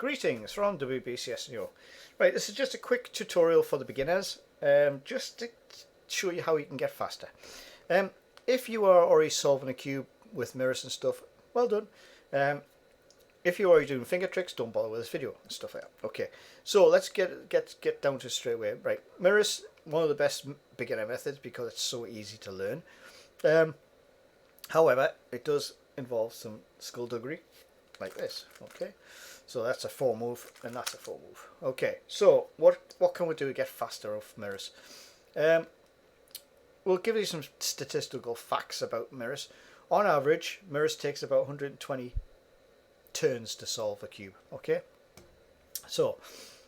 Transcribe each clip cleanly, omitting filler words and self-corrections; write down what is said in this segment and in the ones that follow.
Greetings from WBCS New. Right, this is just a quick tutorial for the beginners, just to show you how you can get faster. If you are already solving a cube with mirrors and stuff, well done. If you're already doing finger tricks, don't bother with this video and stuff like that. Okay, so let's get down to it straight away. Right, mirrors, one of the best beginner methods because it's so easy to learn. However, it does involve some skullduggery, like this. Okay, so that's a 4 move and that's a 4 move. Okay, so what can we do to get faster off mirrors? We'll give you some statistical facts about mirrors. On average, mirrors takes about 120 turns to solve a cube. Okay, so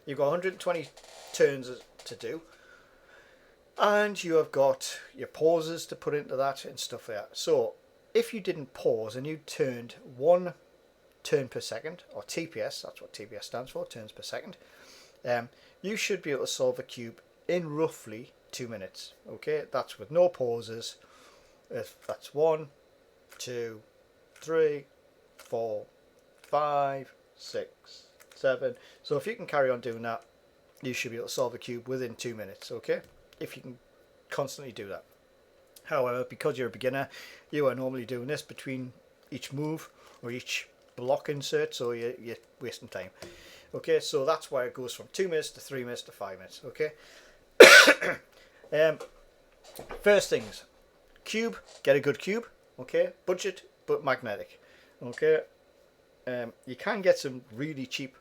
you've got 120 turns to do, and you have got your pauses to put into that and stuff like that. So if you didn't pause and you turned 1 turn per second, or TPS, that's what TPS stands for, turns per second, you should be able to solve a cube in roughly 2 minutes. Okay, that's with no pauses. If that's 1, 2, 3, 4, 5, 6, 7. So if you can carry on doing that, you should be able to solve a cube within 2 minutes. Okay, if you can constantly do that. However, because you're a beginner, you are normally doing this between each move or each block insert, so you're wasting time. Okay, so that's why it goes from 2 minutes to 3 minutes to 5 minutes. Okay. First things, cube, get a good cube. Okay, budget but magnetic. Okay, you can get some really cheap,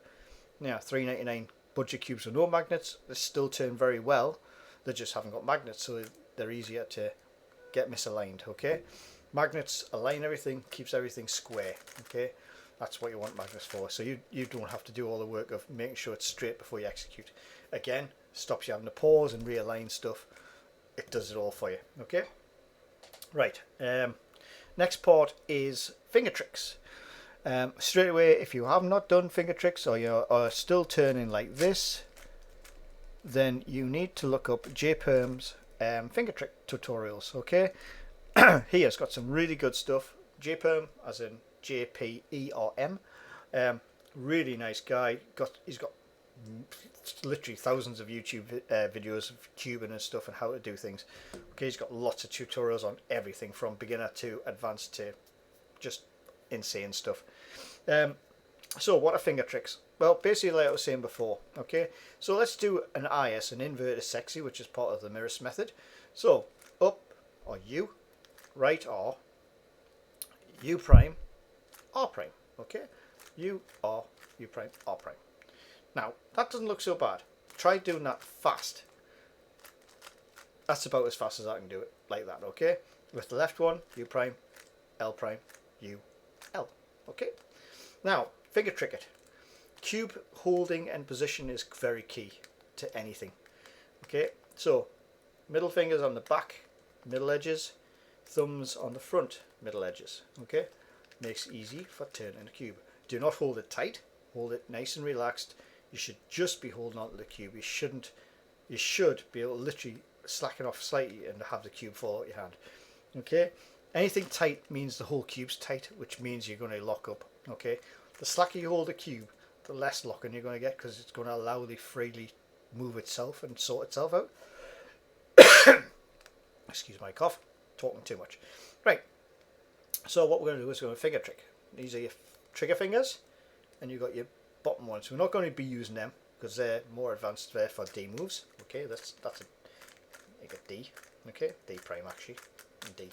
$3.99 budget cubes with no magnets. They still turn very well. They just haven't got magnets, so they're easier to get misaligned. Okay, magnets align everything, keeps everything square. Okay, that's what you want magnets for. So you don't have to do all the work of making sure it's straight before you execute. Again, stops you having to pause and realign stuff. It does it all for you. Okay, right. Next part is finger tricks. Straight away, if you have not done finger tricks or you are still turning like this, then you need to look up JPerm's finger trick tutorials. Okay, he has got some really good stuff. JPerm, as in JPERM, really nice guy. He's got literally thousands of YouTube videos of cubing and stuff and how to do things. Okay, he's got lots of tutorials on everything from beginner to advanced to just insane stuff. So what are finger tricks? Well, basically like I was saying before. Okay, so let's do an IS, an inverted sexy, which is part of the mirrors method. So up or U, right R, U prime, R prime. Okay, U R, U prime, R prime. Now that doesn't look so bad. Try doing that fast. That's about as fast as I can do it, like that. Okay, with the left one, U prime, L prime, U, L. Okay, now finger trick it. Cube holding and position is very key to anything. Okay, so middle fingers on the back middle edges, thumbs on the front middle edges. Okay, makes it easy for turning a cube. Do not hold it tight, hold it nice and relaxed. You should just be holding onto the cube. You should be able to literally slacken off slightly and have the cube fall out your hand. Okay, anything tight means the whole cube's tight, which means you're going to lock up. Okay, the slacker you hold the cube, the less locking you're going to get, because it's going to allow the freely move itself and sort itself out. Excuse my cough, talking too much. Right, so what we're going to do is we're going to finger trick. These are your trigger fingers, and you've got your bottom ones. We're not going to be using them because they're more advanced there for D moves. Okay, that's like a D. Okay, D prime actually, and D.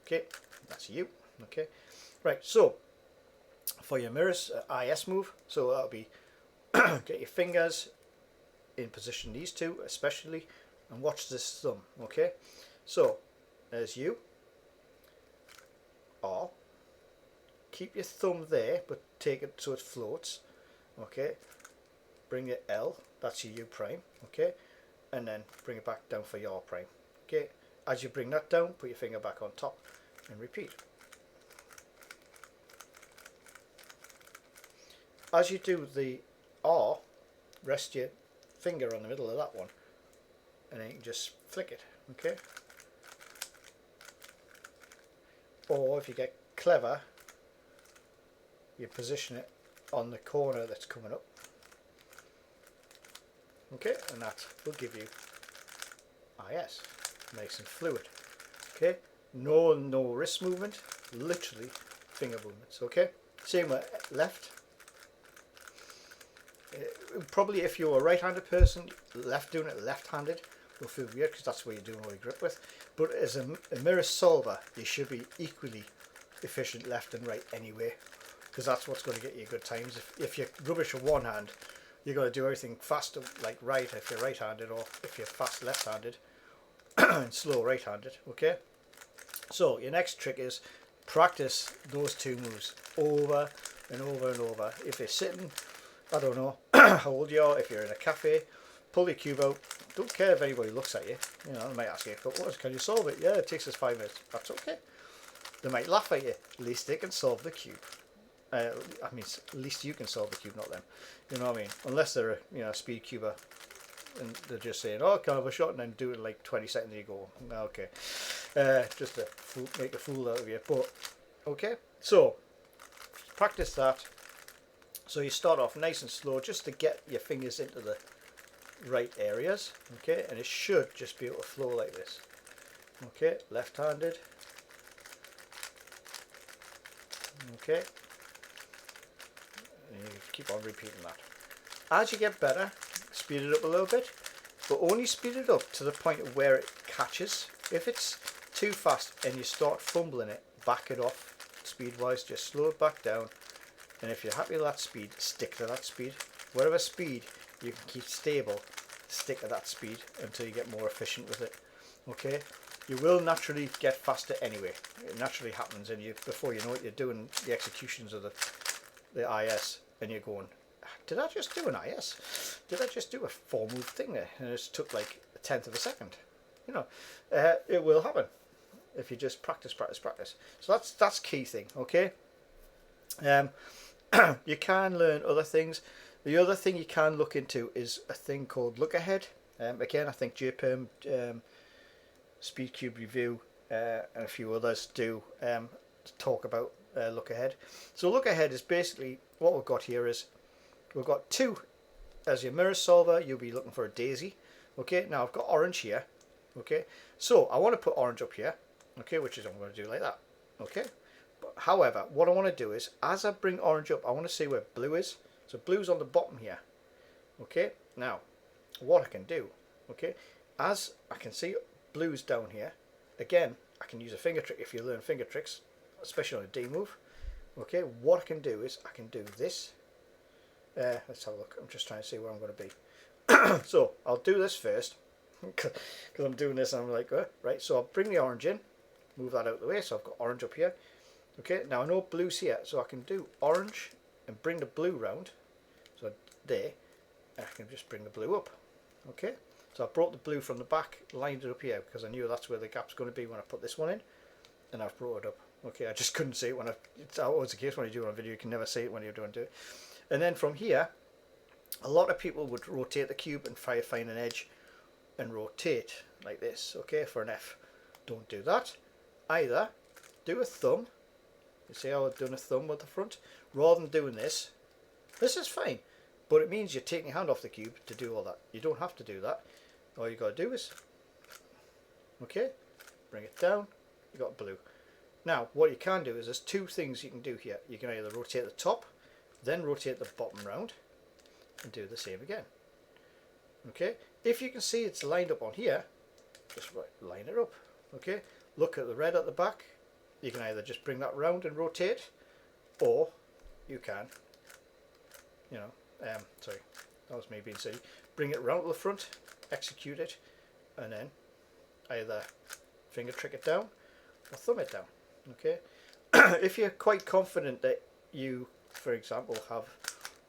Okay, that's U. Okay, right. So for your mirrors IS move, so that'll be get your fingers in position, these two especially, and watch this thumb. Okay, so there's U, R. Keep your thumb there, but take it so it floats. Okay, bring your L, that's your U prime. Okay, and then bring it back down for your R prime. Okay, as you bring that down, put your finger back on top and repeat. As you do the R, rest your finger on the middle of that one, and then you can just flick it. Okay, or if you get clever, you position it on the corner that's coming up. Okay, and that will give you IS, nice and fluid. Okay, no wrist movement, literally finger movements. Okay, same with left. Probably if you're a right-handed person, doing it left-handed will feel weird because that's where you're doing all your grip with. But as a mirror solver, you should be equally efficient left and right anyway, because that's what's going to get you good times. If you're rubbish with one hand, you're going to do everything faster like right if you're right-handed, or if you're fast left-handed and slow right-handed. Okay, so your next trick is practice those two moves over and over and over. If you're sitting, I don't know how old you are, if you're in a cafe, pull your cube out. Don't care if anybody looks at you. You know, they might ask you, but what, can you solve it? Yeah, it takes us 5 minutes. That's okay. They might laugh at you. At least they can solve the cube. I mean, at least you can solve the cube, not them. You know what I mean? Unless they're a speed cuber and they're just saying, oh, can I have a shot, and then do it in like 20 seconds and you go, okay. Just to make a fool out of you. But, okay. So, practice that. So you start off nice and slow just to get your fingers into the right areas. Okay, and it should just be able to flow like this. Okay, left-handed. Okay. And you keep on repeating that. As you get better, speed it up a little bit, but only speed it up to the point of where it catches. If it's too fast and you start fumbling it, back it off speed-wise, just slow it back down. And if you're happy with that speed, stick to that speed. Whatever speed you can keep stable, stick to that speed until you get more efficient with it. Okay? You will naturally get faster anyway. It naturally happens, and before you know it, you're doing the executions of the IS, and you're going, did I just do an IS? Did I just do a 4-move thing there? And it took like 1/10 of a second. You know, it will happen if you just practice. So that's key thing. Okay. You can learn other things. The other thing you can look into is a thing called look ahead. Again, I think JPerm, Speed Cube Review, and a few others do talk about look ahead. So look ahead is basically what we've got here is we've got two as your mirror solver. You'll be looking for a daisy. Okay, now I've got orange here. Okay, so I want to put orange up here. Okay, which is I'm going to do like that. Okay. However, what I want to do is, as I bring orange up, I want to see where blue is. So blue's on the bottom here. Okay, now, what I can do, okay, as I can see blue's down here, again, I can use a finger trick if you learn finger tricks, especially on a D move. Okay, what I can do is, I can do this. Let's have a look. I'm just trying to see where I'm going to be. So, I'll do this first, because I'm doing this and I'm like, right, so I'll bring the orange in, move that out of the way, so I've got orange up here. Okay, now I know blue's here, so I can do orange and bring the blue round. So there, and I can just bring the blue up. Okay, so I brought the blue from the back, lined it up here because I knew that's where the gap's going to be when I put this one in, and I've brought it up. Okay, I just couldn't see it when it's always the case when you do it on a video, you can never see it when you're doing it. And then from here, a lot of people would rotate the cube and try to find an edge and rotate like this. Okay, for an F. Don't do that. Either do a thumb. You see how I've done a thumb with the front? Rather than doing this, this is fine, but it means you're taking your hand off the cube to do all that. You don't have to do that. All you got to do is, okay, bring it down, you got blue. Now, what you can do is there's two things you can do here. You can either rotate the top, then rotate the bottom round, and do the same again. Okay, if you can see it's lined up on here, just line it up. Okay, look at the red at the back. You can either just bring that round and rotate, or you can, sorry, that was me being silly. Bring it round to the front, execute it, and then either finger trick it down or thumb it down. Okay. If you're quite confident that you, for example, have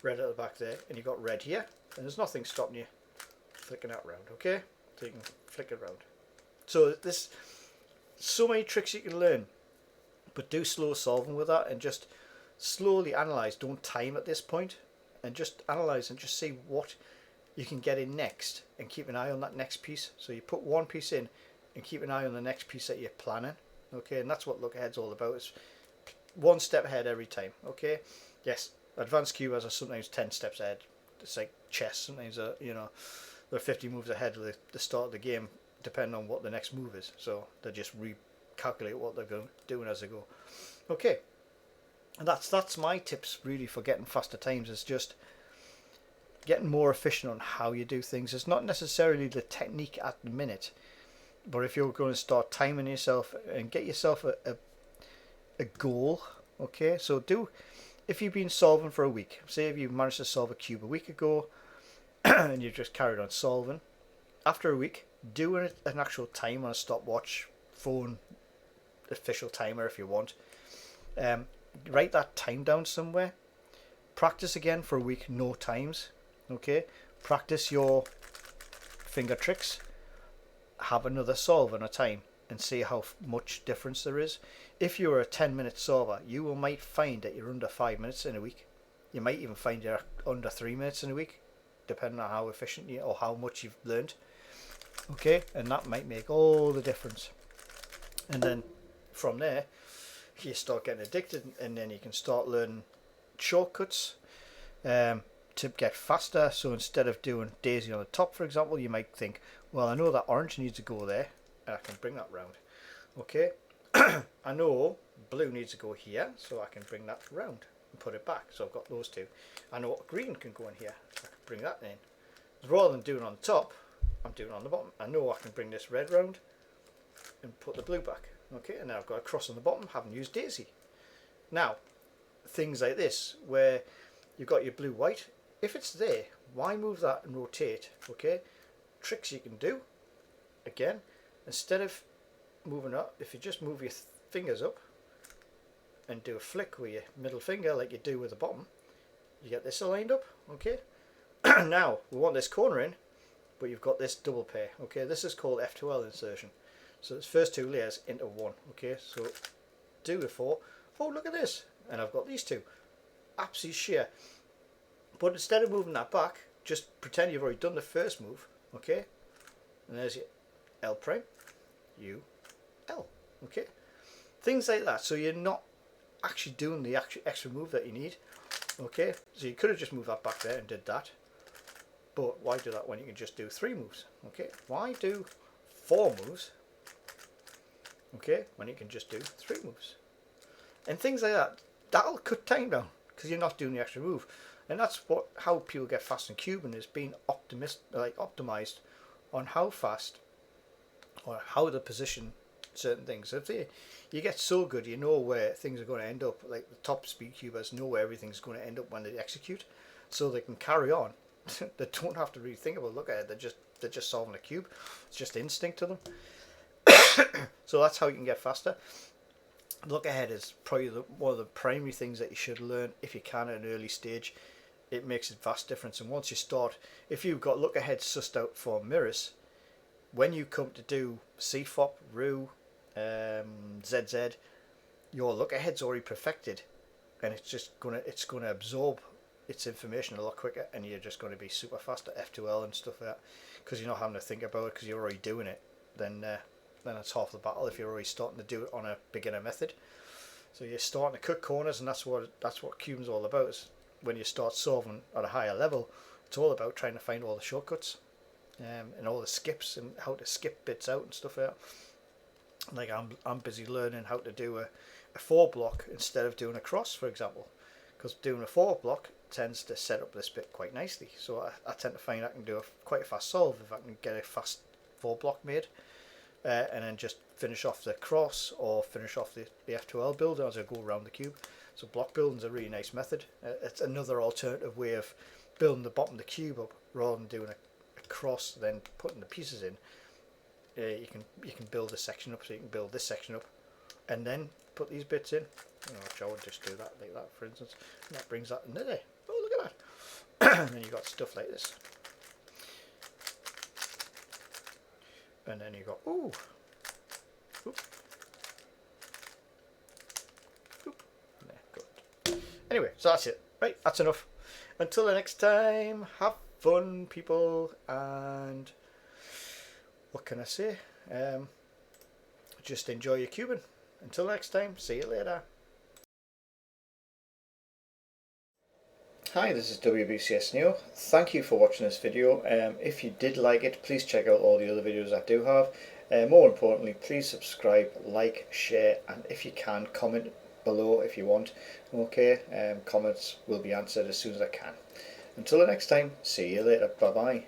red at the back there and you've got red here, then there's nothing stopping you flicking that round. Okay, so you can flick it round. So there's so many tricks you can learn. But do slow solving with that and just slowly analyze. Don't time at this point, and just analyze and just see what you can get in next and keep an eye on that next piece. So you put one piece in and keep an eye on the next piece that you're planning. Okay, and that's what look ahead's all about. It's one step ahead every time. Okay, yes, Advanced cubers are sometimes 10 steps ahead. It's like chess. Sometimes, they're 50 moves ahead of the start of the game, depending on what the next move is. So they just recalculate what they're doing as they go. Okay, and that's my tips really for getting faster times. Is just getting more efficient on how you do things. It's not necessarily the technique at the minute, but if you're going to start timing yourself and get yourself a goal, okay, so if you've been solving for a week, say if you managed to solve a cube a week ago and you just carried on solving, after a week, do an actual time on a stopwatch, phone, official timer if you want. Write that time down somewhere. Practice again for a week, no times. Okay, practice your finger tricks. Have another solve on a time and see how much difference there is. If you're a 10-minute solver, you might find that you're under 5 minutes in a week. You might even find you're under 3 minutes in a week, depending on how efficient you or how much you've learned. Okay, and that might make all the difference. And then from there, you start getting addicted, and then you can start learning shortcuts to get faster. So instead of doing daisy on the top, for example, you might think, well, I know that orange needs to go there, and I can bring that round. Okay, I know blue needs to go here, so I can bring that round and put it back. So I've got those two. I know what green can go in here, so I can bring that in. Rather than doing it on the top, I'm doing it on the bottom. I know I can bring this red round and put the blue back. Okay, and now I've got a cross on the bottom, haven't used daisy. Now, things like this, where you've got your blue white, if it's there, why move that and rotate? Okay, tricks you can do, again, instead of moving up, if you just move your fingers up and do a flick with your middle finger like you do with the bottom, you get this aligned up. Okay, now we want this corner in, but you've got this double pair. Okay, this is called F2l insertion. So it's first two layers into one. Okay, so do the four. Oh, look at this, and I've got these two. Absolutely sheer. But instead of moving that back, just pretend you've already done the first move. Okay, and there's your L prime, U, L. Okay, things like that. So you're not actually doing the extra move that you need. Okay, so you could have just moved that back there and did that. But why do that when you can just do 3 moves? Okay, why do 4 moves? Okay, when you can just do 3 moves. And things like that. That'll cut time down because you're not doing the extra move. And that's how people get fast in cubing, is being optimized on how fast or how to position certain things. If you get so good, you know where things are going to end up. Like the top speed cubers know where everything's going to end up when they execute, so they can carry on. They don't have to really think about look at it. They're just solving a cube. It's just instinct to them. So that's how you can get faster. Look ahead is probably one of the primary things that you should learn if you can at an early stage. It makes a vast difference. And once you start, if you've got look ahead sussed out for mirrors, when you come to do CFOP, RU, ZZ, your look ahead's already perfected, and it's gonna absorb its information a lot quicker, and you're just going to be super fast at F2L and stuff like that, because you're not having to think about it because you're already doing it. Then it's half the battle if you're already starting to do it on a beginner method. So you're starting to cut corners, and that's what cubing's all about. Is when you start solving at a higher level, it's all about trying to find all the shortcuts and all the skips and how to skip bits out and stuff like that. Like I'm busy learning how to do a 4 block instead of doing a cross, for example, because doing a 4 block tends to set up this bit quite nicely. So I tend to find I can do quite a fast solve if I can get a fast 4 block made, and then just finish off the cross or finish off the F2L build as I go around the cube. So block building is a really nice method. It's another alternative way of building the bottom of the cube up rather than doing a cross then putting the pieces in. You can build a section up, so you can build this section up and then put these bits in. Which I would just do that like that, for instance, and that brings that into there. Oh, look at that. And then you've got stuff like this, and then you've got oop. There, good. Anyway, so that's it. Right, that's enough. Until the next time, have fun, people, and what can I say? Just enjoy your cubing. Until next time, see you later. Hi, this is WBCS Neo. Thank you for watching this video. If you did like it, please check out all the other videos I do have. More importantly, please subscribe, like, share, and if you can, comment below if you want. Okay, comments will be answered as soon as I can. Until the next time, see you later. Bye bye.